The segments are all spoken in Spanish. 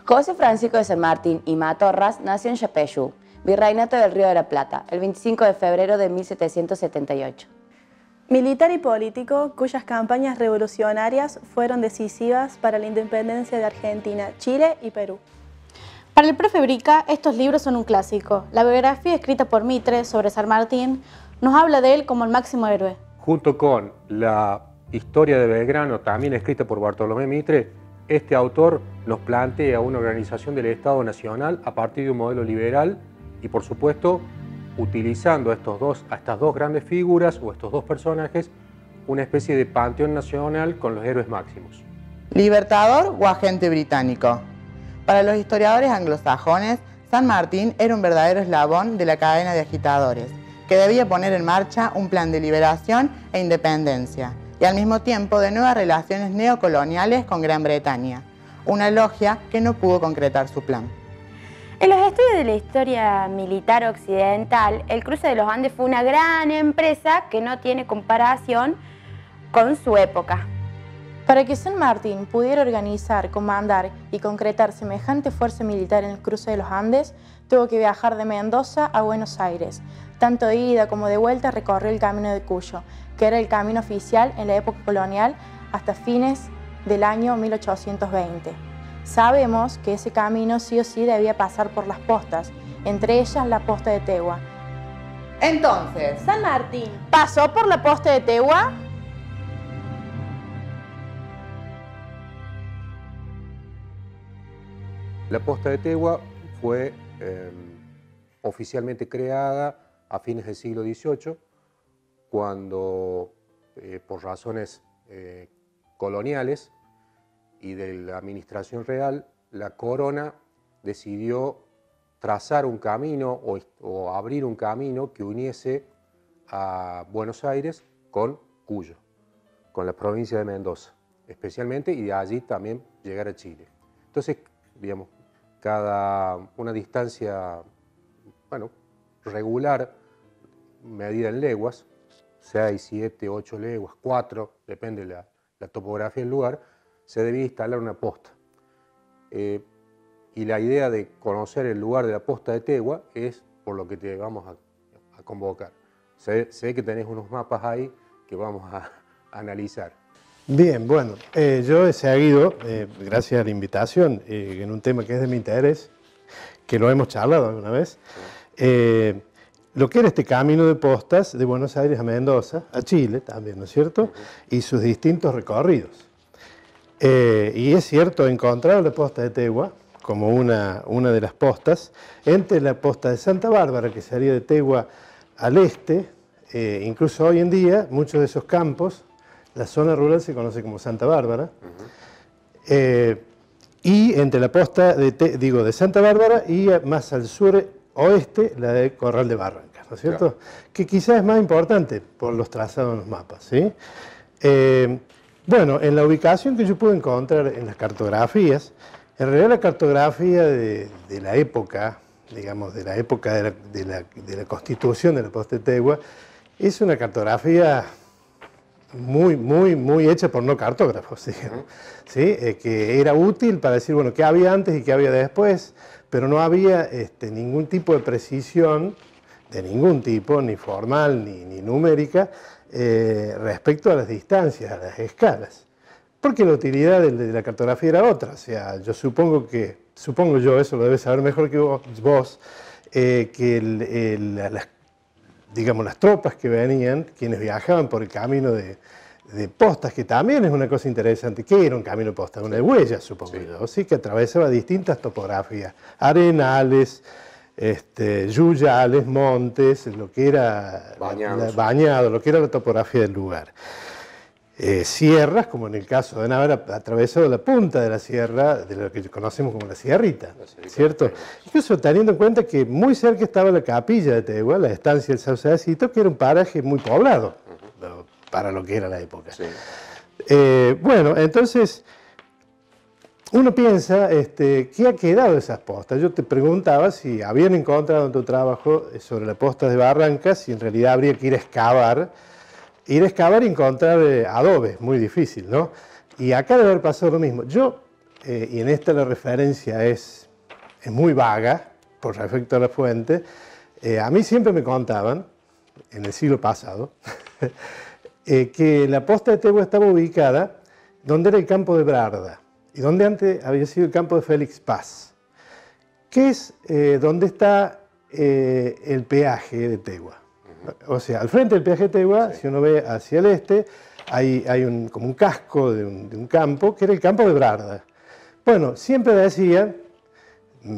José Francisco de San Martín y Matorras nació en Yapeyú, virreinato del Río de la Plata, el 25 de febrero de 1778. Militar y político cuyas campañas revolucionarias fueron decisivas para la independencia de Argentina, Chile y Perú. Para el profe Brica, estos libros son un clásico. La biografía escrita por Mitre sobre San Martín nos habla de él como el máximo héroe. Junto con la historia de Belgrano, también escrita por Bartolomé Mitre, este autor nos plantea una organización del Estado Nacional a partir de un modelo liberal y, por supuesto, utilizando a estas dos grandes figuras o estos dos personajes, una especie de panteón nacional con los héroes máximos. ¿Libertador o agente británico? Para los historiadores anglosajones, San Martín era un verdadero eslabón de la cadena de agitadores, que debía poner en marcha un plan de liberación e independencia, y al mismo tiempo de nuevas relaciones neocoloniales con Gran Bretaña, una logia que no pudo concretar su plan. En los estudios de la historia militar occidental, el cruce de los Andes fue una gran empresa que no tiene comparación con su época. Para que San Martín pudiera organizar, comandar y concretar semejante fuerza militar en el cruce de los Andes, tuvo que viajar de Mendoza a Buenos Aires. Tanto de ida como de vuelta recorrió el camino de Cuyo, que era el camino oficial en la época colonial hasta fines del año 1820. Sabemos que ese camino sí o sí debía pasar por las postas, entre ellas la posta de Tegua. Entonces, San Martín pasó por la posta de Tegua. La posta de Tegua fue oficialmente creada a fines del siglo XVIII, cuando por razones coloniales y de la administración real, la corona decidió trazar un camino o abrir un camino que uniese a Buenos Aires con Cuyo, con la provincia de Mendoza especialmente, y de allí también llegar a Chile. Entonces, digamos, una distancia, bueno, regular, medida en leguas, 6, 7, 8 leguas, 4, depende de la topografía del lugar, se debía instalar una posta. Y la idea de conocer el lugar de la posta de Tegua es por lo que te vamos a convocar. Sé que tenés unos mapas ahí que vamos a analizar. Bien, bueno, yo he seguido, gracias a la invitación, en un tema que es de mi interés, que lo hemos charlado alguna vez, lo que era este camino de postas de Buenos Aires a Mendoza, a Chile también, ¿no es cierto? Y sus distintos recorridos. Y es cierto, he encontrado la posta de Tegua como una de las postas, entre la posta de Santa Bárbara, que sería de Tegua al este, incluso hoy en día, muchos de esos campos, la zona rural se conoce como Santa Bárbara, y entre la posta de Santa Bárbara y más al sur oeste, la de Corral de Barrancas, ¿no es cierto? Claro. Que quizás es más importante por los trazados en los mapas, ¿sí? Bueno, en la ubicación que yo pude encontrar en las cartografías, en realidad la cartografía de la época, digamos, de la época de la constitución de la posta de Tegua, es una cartografía muy hecha por no cartógrafos, digamos, ¿sí? Que era útil para decir, bueno, qué había antes y qué había después, pero no había ningún tipo de precisión, de ningún tipo, ni formal ni numérica, respecto a las distancias, a las escalas. Porque la utilidad de la cartografía era otra. O sea, yo supongo yo, eso lo debes saber mejor que vos, que las tropas que venían, quienes viajaban por el camino de postas, que también es una cosa interesante. ¿Qué era un camino de postas? Una de huellas, supongo yo, ¿sí? Que atravesaba distintas topografías, arenales, yuyales, montes, lo que era bañado, lo que era la topografía del lugar. Sierras, como en el caso de haber atravesado la punta de la sierra, de lo que conocemos como la Sierrita, ¿cierto? Incluso teniendo en cuenta que muy cerca estaba la capilla de Tegua, la estancia del Saucedecito, que era un paraje muy poblado para lo que era la época. Sí. Bueno, entonces, uno piensa, ¿qué ha quedado de esas postas? Yo te preguntaba si habían encontrado en tu trabajo sobre las postas de Barrancas, si en realidad habría que ir a escavar y encontrar adobe, muy difícil, ¿no? Y acá debe haber pasado lo mismo. Yo y en esta la referencia es muy vaga, por respecto a la fuente, a mí siempre me contaban, en el siglo pasado, que la posta de Tegua estaba ubicada donde era el campo de Brarda, y donde antes había sido el campo de Félix Paz, que es donde está el peaje de Tegua. O sea, al frente del peaje de Tegua, si uno ve hacia el este, hay como un casco de un campo, que era el campo de Brarda. Bueno, siempre me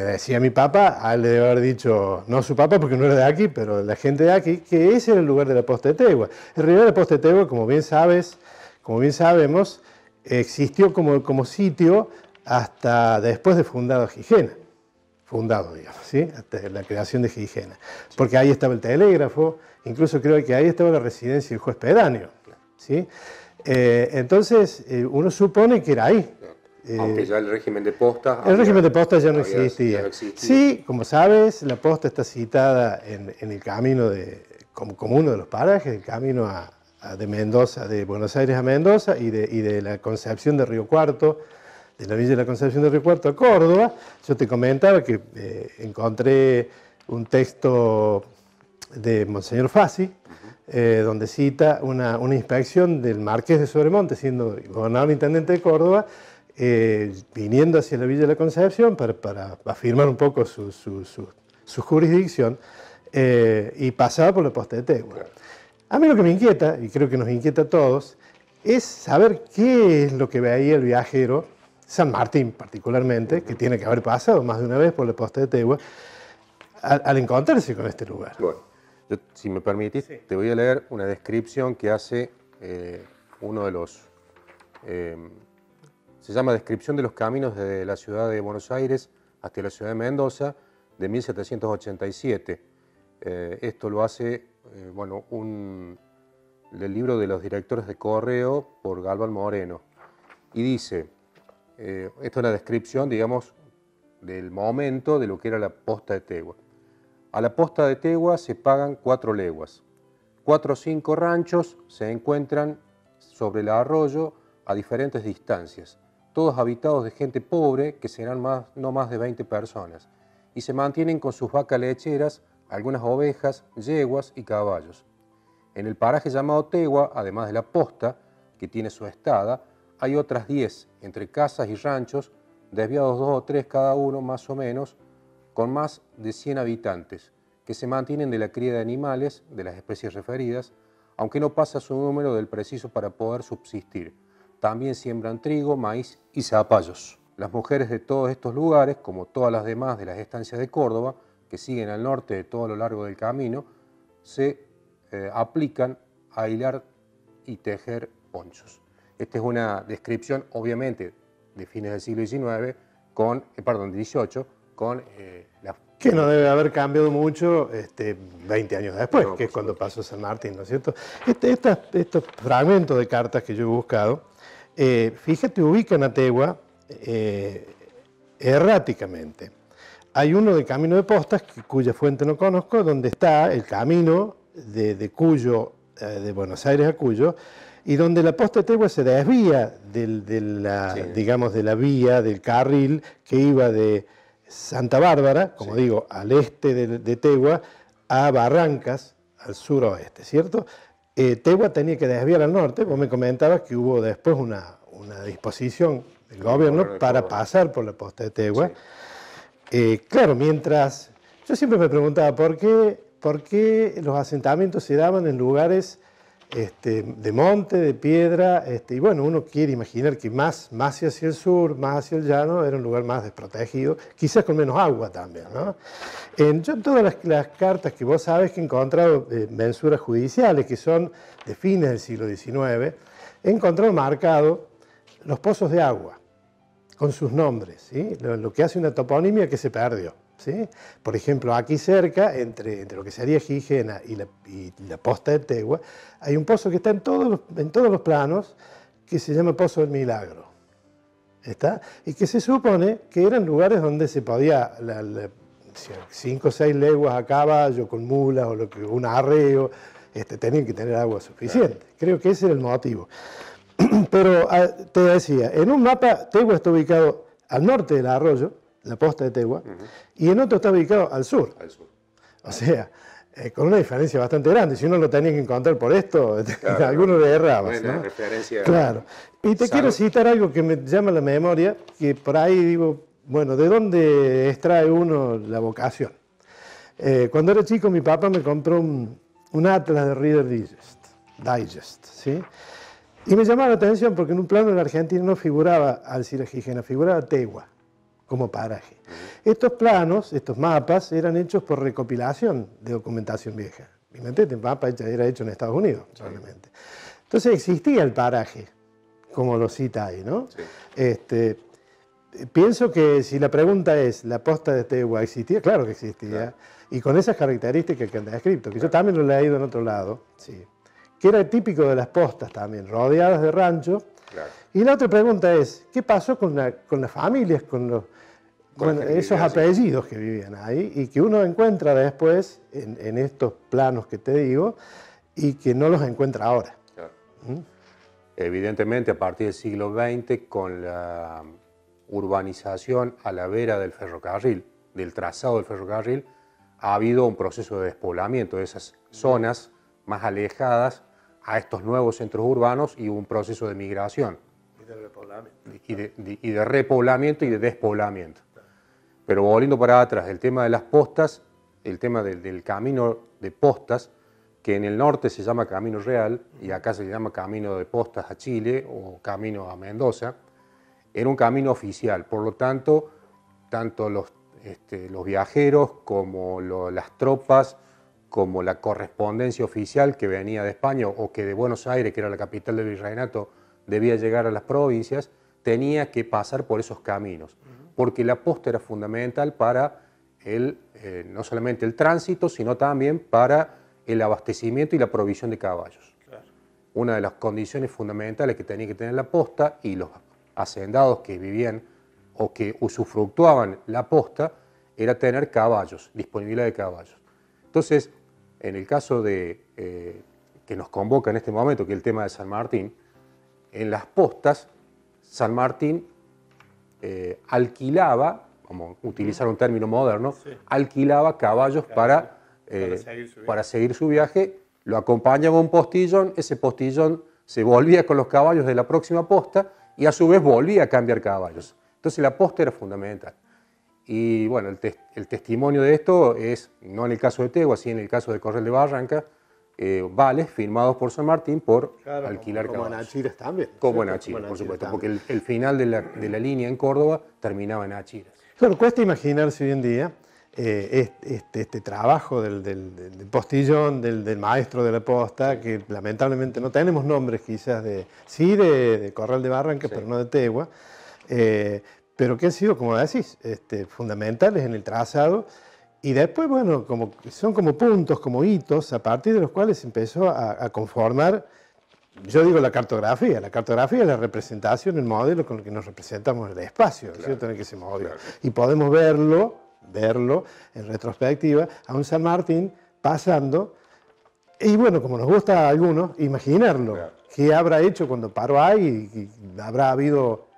decía mi papá, a él le debe haber dicho, no su papá porque no era de aquí, pero la gente de aquí, que ese era el lugar de la posta de Tegua. En realidad la posta de Tegua, como bien sabemos, existió como sitio hasta después de fundado Gijena. Digamos, ¿sí? Hasta la creación de Gijena. Porque ahí estaba el telégrafo, incluso creo que ahí estaba la residencia del juez pedáneo, ¿sí? Entonces, uno supone que era ahí. Aunque ya el régimen de posta... El régimen de posta ya no existía. Sí, como sabes, la posta está citada en el camino como uno de los parajes, el camino de Mendoza, de Buenos Aires a Mendoza y de la Concepción de Río Cuarto, de la Villa de la Concepción de Río Cuarto a Córdoba. Yo te comentaba que encontré un texto de Monseñor Fassi, donde cita una inspección del Marqués de Sobremonte, siendo gobernador intendente de Córdoba, viniendo hacia la Villa de la Concepción para afirmar un poco su jurisdicción, y pasaba por la posta de Tegua. A mí lo que me inquieta, y creo que nos inquieta a todos, es saber qué es lo que veía el viajero, San Martín particularmente, que tiene que haber pasado más de una vez por la posta de Tegua, al encontrarse con este lugar. Bueno, si me permitís, te voy a leer una descripción que hace uno de los... se llama Descripción de los caminos desde la ciudad de Buenos Aires hasta la ciudad de Mendoza, de 1787. Esto lo hace, del libro de los directores de correo por Galván Moreno. Y dice, esta es una descripción, digamos, del momento de lo que era la posta de Tegua. A la posta de Tegua se pagan 4 leguas. 4 o 5 ranchos se encuentran sobre el arroyo a diferentes distancias, todos habitados de gente pobre, que serán no más de 20 personas, y se mantienen con sus vacas lecheras, algunas ovejas, yeguas y caballos. En el paraje llamado Tegua, además de la posta, que tiene su estada, hay otras 10, entre casas y ranchos, desviados 2 o 3 cada uno, más o menos, con más de 100 habitantes, que se mantienen de la cría de animales, de las especies referidas, aunque no pasa su número del preciso para poder subsistir. También siembran trigo, maíz y zapallos. Las mujeres de todos estos lugares, como todas las demás de las estancias de Córdoba, que siguen al norte de todo lo largo del camino, se aplican a hilar y tejer ponchos. Esta es una descripción, obviamente, de fines del siglo XIX, XVIII, con la... Que no debe haber cambiado mucho 20 años después, no, que es cuando pasó San Martín, ¿no es cierto? Estos fragmentos de cartas que yo he buscado, fíjate, ubican a Tegua erráticamente. Hay uno de Camino de Postas, cuya fuente no conozco, donde está el camino de Cuyo, de Buenos Aires a Cuyo, y donde la posta de Tegua se desvía digamos, de la vía, del carril que iba de Santa Bárbara, como digo, al este de Tegua, a Barrancas, al suroeste, ¿cierto? Tegua tenía que desviar al norte. Vos me comentabas que hubo después una disposición del gobierno para pasar por la posta de Tegua. Claro, mientras... Yo siempre me preguntaba por qué los asentamientos se daban en lugares de monte, de piedra, y bueno, uno quiere imaginar que más hacia el sur, más hacia el llano, era un lugar más desprotegido, quizás con menos agua también, ¿no? Yo en todas las cartas que vos sabes que he encontrado, mensuras judiciales, que son de fines del siglo XIX, he encontrado marcado los pozos de agua, con sus nombres, ¿sí? Lo que hace una toponimia que se perdió, ¿sí? Por ejemplo, aquí cerca, entre lo que sería Gijena y la posta de Tegua, hay un pozo que está en todos los planos, que se llama Pozo del Milagro. ¿Está? Y que se supone que eran lugares donde se podía, 5 o 6 leguas a caballo, con mulas o un arreo, tenían que tener agua suficiente. Creo que ese era el motivo. Pero te decía, en un mapa Tegua está ubicado al norte del arroyo, la posta de Tegua, y en otro está ubicado al sur. O sea, con una diferencia bastante grande. Si uno lo tenía que encontrar por esto, claro, alguno le erraba. Buena referencia. Claro. Y te quiero citar algo que me llama la memoria, que por ahí digo, bueno, ¿de dónde extrae uno la vocación? Cuando era chico, mi papá me compró un atlas de Reader Digest, ¿sí? Y me llamaba la atención porque en un plano de la Argentina no figuraba Alcira Gijena, figuraba Tegua como paraje. Estos planos, estos mapas, eran hechos por recopilación de documentación vieja. Imagínate, el mapa era hecho en Estados Unidos, probablemente. Entonces existía el paraje, como lo cita ahí, ¿no? Sí. Pienso que si la pregunta es, ¿la posta de Tegua existía? Claro que existía. Claro. Y con esas características que han descrito, que yo también lo he leído en otro lado, sí, que era típico de las postas también, rodeadas de ranchos. Claro. Y la otra pregunta es, ¿qué pasó con las familias, con esos apellidos que vivían ahí y que uno encuentra después en estos planos que te digo y que no los encuentra ahora? Claro. Evidentemente, a partir del siglo XX, con la urbanización a la vera del ferrocarril, del trazado del ferrocarril, ha habido un proceso de despoblamiento de esas zonas más alejadas a estos nuevos centros urbanos y un proceso de migración. Y de repoblamiento. Y de repoblamiento y de despoblamiento. Pero volviendo para atrás, el tema de las postas, el tema del camino de postas, que en el norte se llama Camino Real y acá se llama Camino de Postas a Chile o Camino a Mendoza, era un camino oficial. Por lo tanto, tanto los viajeros como las tropas, como la correspondencia oficial que venía de España o que de Buenos Aires, que era la capital del virreinato, debía llegar a las provincias, tenía que pasar por esos caminos, porque la posta era fundamental para no solamente el tránsito, sino también para el abastecimiento y la provisión de caballos. Claro. Una de las condiciones fundamentales que tenía que tener la posta y los hacendados que vivían o que usufructuaban la posta era tener caballos, disponibilidad de caballos. Entonces, en el caso de que nos convoca en este momento, que es el tema de San Martín, en las postas, San Martín alquilaba, como utilizar un término moderno, sí, alquilaba caballos para seguir su viaje, lo acompañaba un postillón, ese postillón se volvía con los caballos de la próxima posta y a su vez volvía a cambiar caballos. Entonces la posta era fundamental. Y bueno, el testimonio de esto es, no en el caso de Tegua, sino en el caso de Corral de Barranca, vales firmados por San Martín por alquilar caballos. Como en Achiras también. Como en Achiras, por supuesto, también. Porque el final de la línea en Córdoba terminaba en Achiras. Claro, cuesta imaginarse hoy en día este trabajo del postillón, del maestro de la posta, que lamentablemente no tenemos nombres quizás de Corral de Barranca, sí, pero no de Tegua, pero que han sido, como decís, fundamentales en el trazado. Y después, bueno, son como puntos, como hitos, a partir de los cuales se empezó a conformar, yo digo la cartografía. La cartografía es la representación, el modelo con el que nos representamos el espacio, claro, ¿cierto? En el que se movió. Claro. Y podemos verlo en retrospectiva a un San Martín pasando, y bueno, como nos gusta a algunos, imaginarlo. Claro. ¿Qué habrá hecho cuando paró ahí? ¿Habrá habido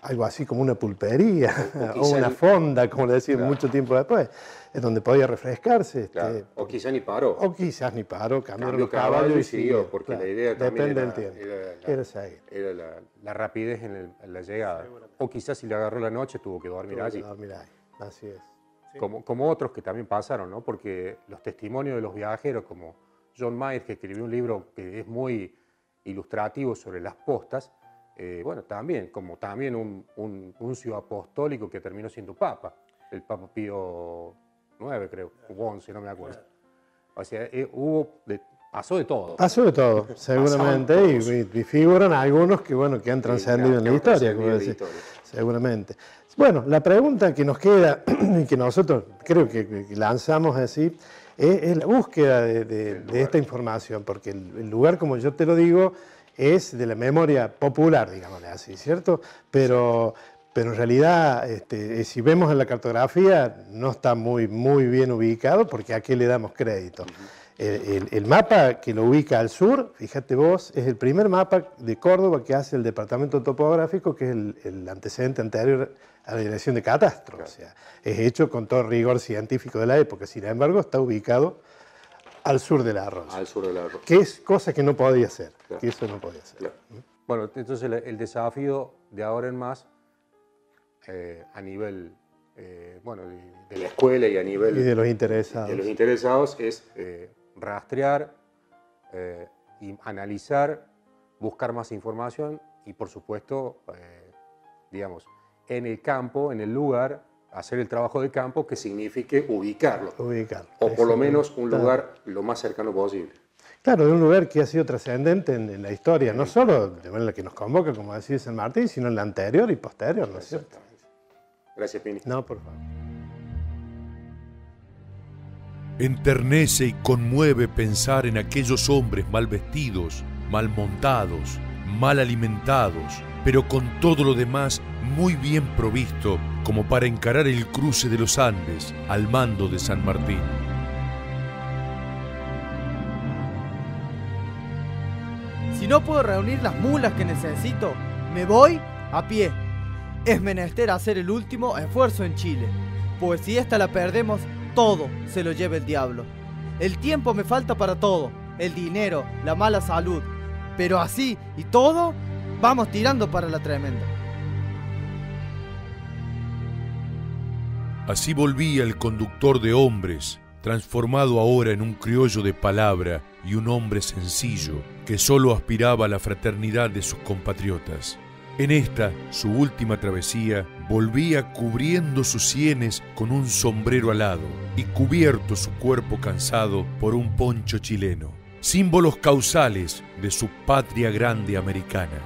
algo así como una pulpería o una fonda, como le decían, claro, mucho tiempo después, donde podía refrescarse? Claro. O quizás ni paró. O quizás ni paró, cambiaron los caballos y siguió, porque claro, la idea también depende del tiempo. Era la rapidez en la llegada. O quizás si le agarró la noche tuvo que dormir allí. Así es. Sí. Como otros que también pasaron, ¿no? Porque los testimonios de los viajeros, como John Myers, que escribió un libro que es muy ilustrativo sobre las postas, bueno, también un nuncio apostólico que terminó siendo papa, el Papa Pío IX, creo, o 11, no me acuerdo. O sea, pasó de todo. Pasó de todo, seguramente, y figuran algunos que han trascendido en la historia, como decir, seguramente. Bueno, la pregunta que nos queda y que nosotros creo que lanzamos así es la búsqueda de esta información, porque el lugar, como yo te lo digo, es de la memoria popular, digámosle así, ¿cierto? Pero en realidad, si vemos en la cartografía, no está muy bien ubicado, porque ¿a qué le damos crédito? El mapa que lo ubica al sur, fíjate vos, es el primer mapa de Córdoba que hace el departamento topográfico, que es el antecedente anterior a la Dirección de Catastro. Claro. O sea, es hecho con todo rigor científico de la época, sin embargo está ubicado al sur del arroyo. Al sur del arroyo. Que es cosa que no podía ser, claro. Que eso no podía ser. Claro. Bueno, entonces el desafío de ahora en más, a nivel de la escuela y a nivel y de los interesados, es rastrear, y analizar, buscar más información y, por supuesto, digamos, en el campo, en el lugar, hacer el trabajo de campo que signifique ubicarlo. O por lo menos un lugar lo más cercano posible. Claro, de un lugar que ha sido trascendente en la historia, no solo de la que nos convoca, como decía San Martín, sino en la anterior y posterior, ¿no es cierto? Gracias, Pini. No, por favor. Enternece y conmueve pensar en aquellos hombres mal vestidos, mal montados, mal alimentados, pero con todo lo demás muy bien provisto como para encarar el cruce de los Andes al mando de San Martín. Si no puedo reunir las mulas que necesito, me voy a pie. Es menester hacer el último esfuerzo en Chile, pues si esta la perdemos, todo se lo lleva el diablo. El tiempo me falta para todo, el dinero, la mala salud, pero así y todo, vamos tirando para la tremenda. Así volvía el conductor de hombres, transformado ahora en un criollo de palabra y un hombre sencillo que solo aspiraba a la fraternidad de sus compatriotas. En esta, su última travesía, volvía cubriendo sus sienes con un sombrero alado y cubierto su cuerpo cansado por un poncho chileno, símbolos causales de su patria grande americana.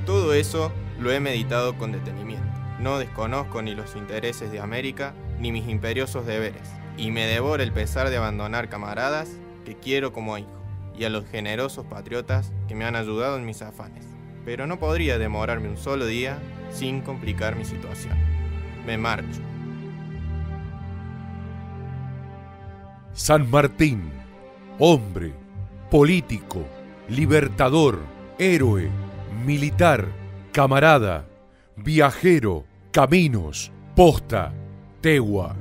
Todo eso lo he meditado con detenimiento. No desconozco ni los intereses de América, ni mis imperiosos deberes, y me devora el pesar de abandonar camaradas que quiero como hijos, y a los generosos patriotas que me han ayudado en mis afanes. Pero no podría demorarme un solo día sin complicar mi situación. Me marcho. San Martín, hombre, político, libertador, héroe, militar, camarada, viajero, caminos, posta, tegua.